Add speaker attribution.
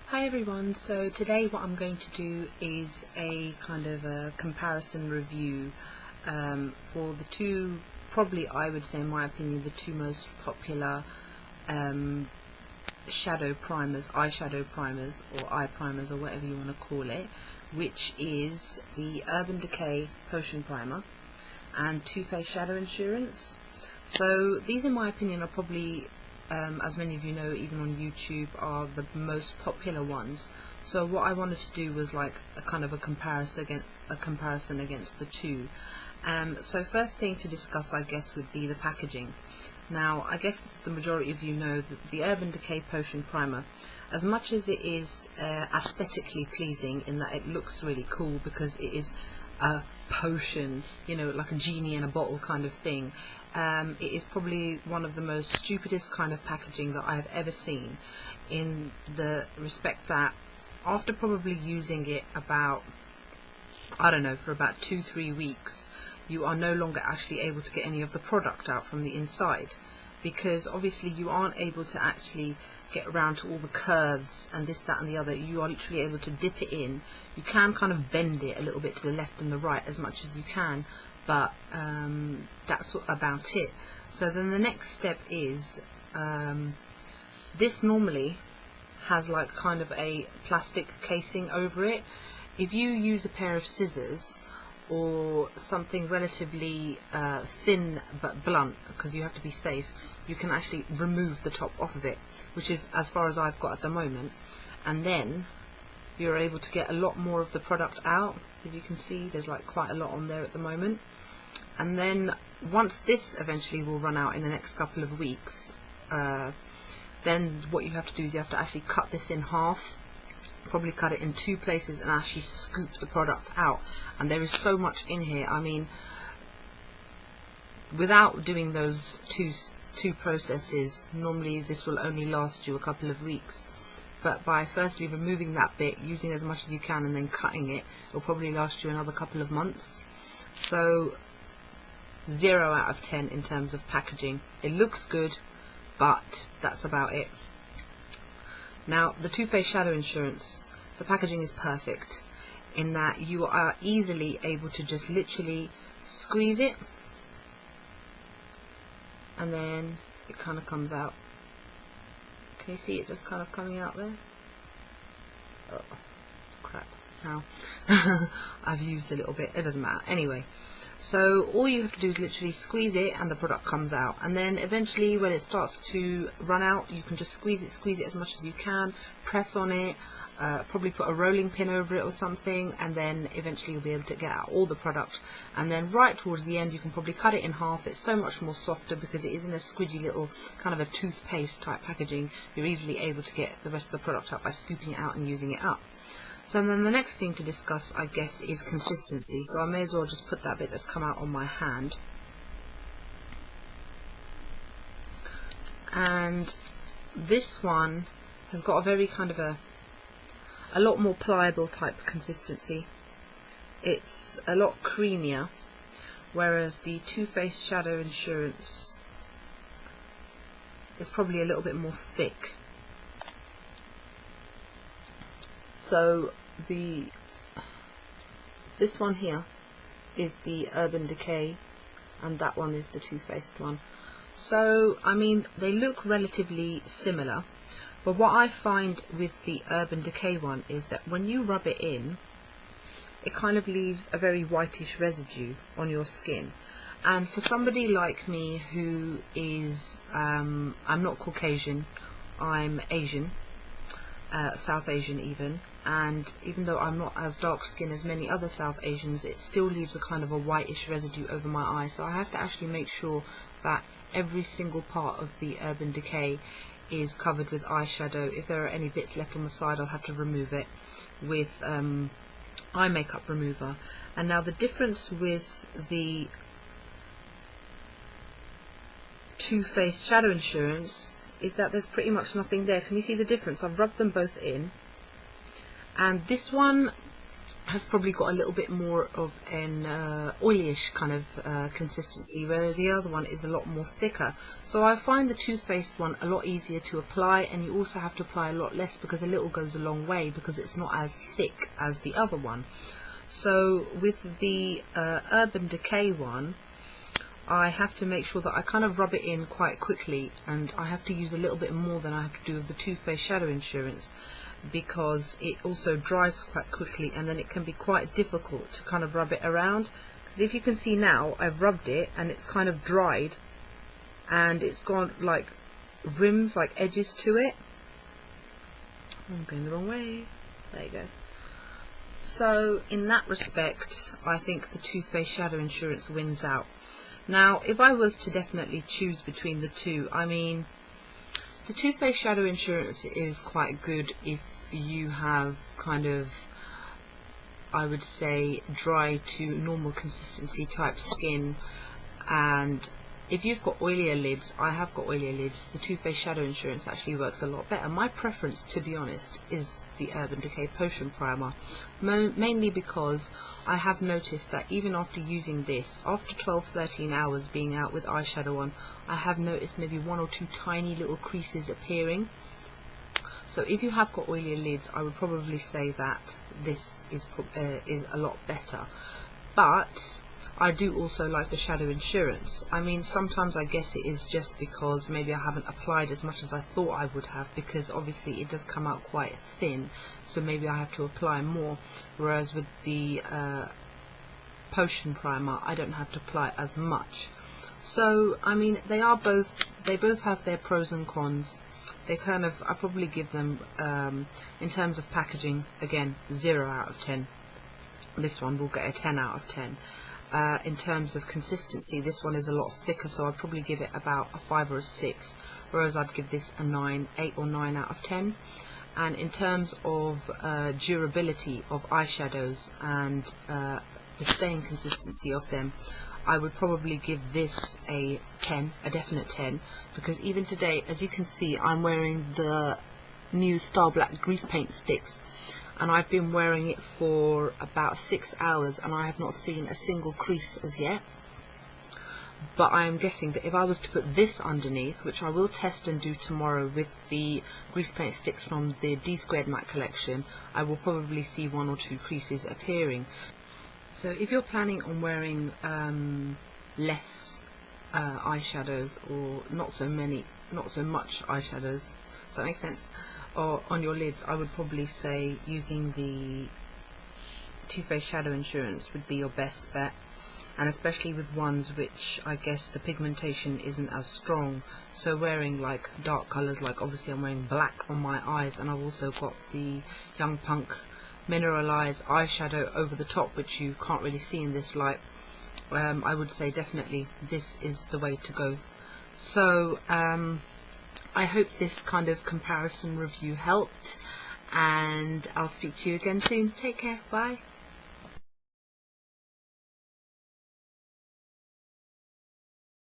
Speaker 1: Hi everyone, so today what I'm going to do is a kind of a comparison review for the two, probably I would say in my opinion, the two most popular shadow primers, eyeshadow primers or eye primers or whatever you want to call it, which is the Urban Decay Potion Primer and Too Faced Shadow Insurance. So these in my opinion are probably as many of you know, even on YouTube, are the most popular ones. So what I wanted to do was like a kind of a comparison against the two. So first thing to discuss, I guess, would be the packaging. Now, I guess the majority of you know that the Urban Decay Potion Primer, as much as it is aesthetically pleasing in that it looks really cool because it is a potion, you know, like a genie in a bottle kind of thing, it is probably one of the most stupidest kind of packaging that I have ever seen, in the respect that after probably using it about, I don't know, for about 2-3 weeks, you are no longer actually able to get any of the product out from the inside, because obviously you aren't able to actually get around to all the curves and this, that and the other. You are literally able to dip it in. You can kind of bend it a little bit to the left and the right as much as you can, but that's about it. So then the next step is this normally has like kind of a plastic casing over it. If you use a pair of scissors or something relatively thin but blunt, because you have to be safe, you can actually remove the top off of it, which is as far as I've got at the moment, and then you're able to get a lot more of the product out. If you can see, there's like quite a lot on there at the moment. And then once this eventually will run out in the next couple of weeks, then what you have to do is you have to actually cut this in half, probably cut it in 2 places, and actually scoop the product out. And there is so much in here. I mean, without doing those two processes, normally this will only last you a couple of weeks. But by firstly removing that bit, using as much as you can, and then cutting it, it'll probably last you another couple of months. So 0 out of 10 in terms of packaging. It looks good, but that's about it. Now, the Too Faced Shadow Insurance, the packaging is perfect in that you are easily able to just literally squeeze it, and then it kind of comes out. Can you see it just kind of coming out there? Oh, crap. Now, I've used a little bit. It doesn't matter. Anyway, so all you have to do is literally squeeze it and the product comes out. And then eventually when it starts to run out, you can just squeeze it as much as you can, press on it, probably put a rolling pin over it or something, and then eventually you'll be able to get out all the product. And then right towards the end you can probably cut it in half. It's so much more softer because it is in a squidgy little kind of a toothpaste type packaging. You're easily able to get the rest of the product out by scooping it out and using it up. So then the next thing to discuss, I guess, is consistency. So I may as well just put that bit that's come out on my hand. And this one has got a very kind of a lot more pliable type consistency. It's a lot creamier, whereas the Too Faced Shadow Insurance is probably a little bit more thick. So this one here is the Urban Decay, and that one is the Too Faced one. So I mean, they look relatively similar, but what I find with the Urban Decay one is that when you rub it in, it kind of leaves a very whitish residue on your skin. And for somebody like me who is, I'm not Caucasian, I'm Asian, South Asian even, and even though I'm not as dark skinned as many other South Asians, it still leaves a kind of a whitish residue over my eye. So I have to actually make sure that every single part of the Urban Decay is covered with eyeshadow. If there are any bits left on the side, I'll have to remove it with eye makeup remover. And now the difference with the Too Faced Shadow Insurance is that there's pretty much nothing there. Can you see the difference? I've rubbed them both in, and this one has probably got a little bit more of an oilyish kind of consistency, where the other one is a lot more thicker. So I find the Too Faced one a lot easier to apply, and you also have to apply a lot less because a little goes a long way because it's not as thick as the other one. So with the Urban Decay one, I have to make sure that I kind of rub it in quite quickly, and I have to use a little bit more than I have to do with the Too Faced Shadow Insurance, because it also dries quite quickly, and then it can be quite difficult to kind of rub it around. Because if you can see now, I've rubbed it and it's kind of dried, and it's got like rims, like edges to it. I'm going the wrong way. There you go. So in that respect, I think the Too Faced Shadow Insurance wins out. Now, if I was to definitely choose between the two, I mean, the Too Faced Shadow Insurance is quite good if you have kind of, I would say, dry to normal consistency type skin, and if you've got oilier lids, I have got oilier lids, the Too Faced Shadow Insurance actually works a lot better. My preference, to be honest, is the Urban Decay Potion Primer, mainly because I have noticed that even after using this, after 12-13 hours being out with eyeshadow on, I have noticed maybe 1 or 2 tiny little creases appearing. So if you have got oilier lids, I would probably say that this is a lot better. But I do also like the Shadow Insurance. I mean, sometimes I guess it is just because maybe I haven't applied as much as I thought I would have, because obviously it does come out quite thin, so maybe I have to apply more, whereas with the Potion Primer I don't have to apply as much. So I mean, they both have their pros and cons. They kind of, I probably give them, in terms of packaging, again, 0 out of 10. This one will get a 10 out of 10. In terms of consistency, this one is a lot thicker, so I'd probably give it about a 5 or a 6, whereas I'd give this a 9, 8 or 9 out of 10. And in terms of durability of eyeshadows and the staying consistency of them, I would probably give this a 10, a definite 10, because even today, as you can see, I'm wearing the new Star Black grease paint sticks, and I've been wearing it for about 6 hours and I have not seen a single crease as yet. But I am guessing that if I was to put this underneath, which I will test and do tomorrow with the grease paint sticks from the D2 matte collection, I will probably see 1 or 2 creases appearing. So if you're planning on wearing less eyeshadows, or not so much eyeshadows, does that make sense, or on your lids, I would probably say using the Too Faced Shadow Insurance would be your best bet, and especially with ones which I guess the pigmentation isn't as strong. So wearing like dark colours, like obviously I'm wearing black on my eyes, and I've also got the Young Punk Mineralized eyeshadow over the top, which you can't really see in this light. I would say definitely this is the way to go. So I hope this kind of comparison review helped, and I'll speak to you again soon. Take care. Bye.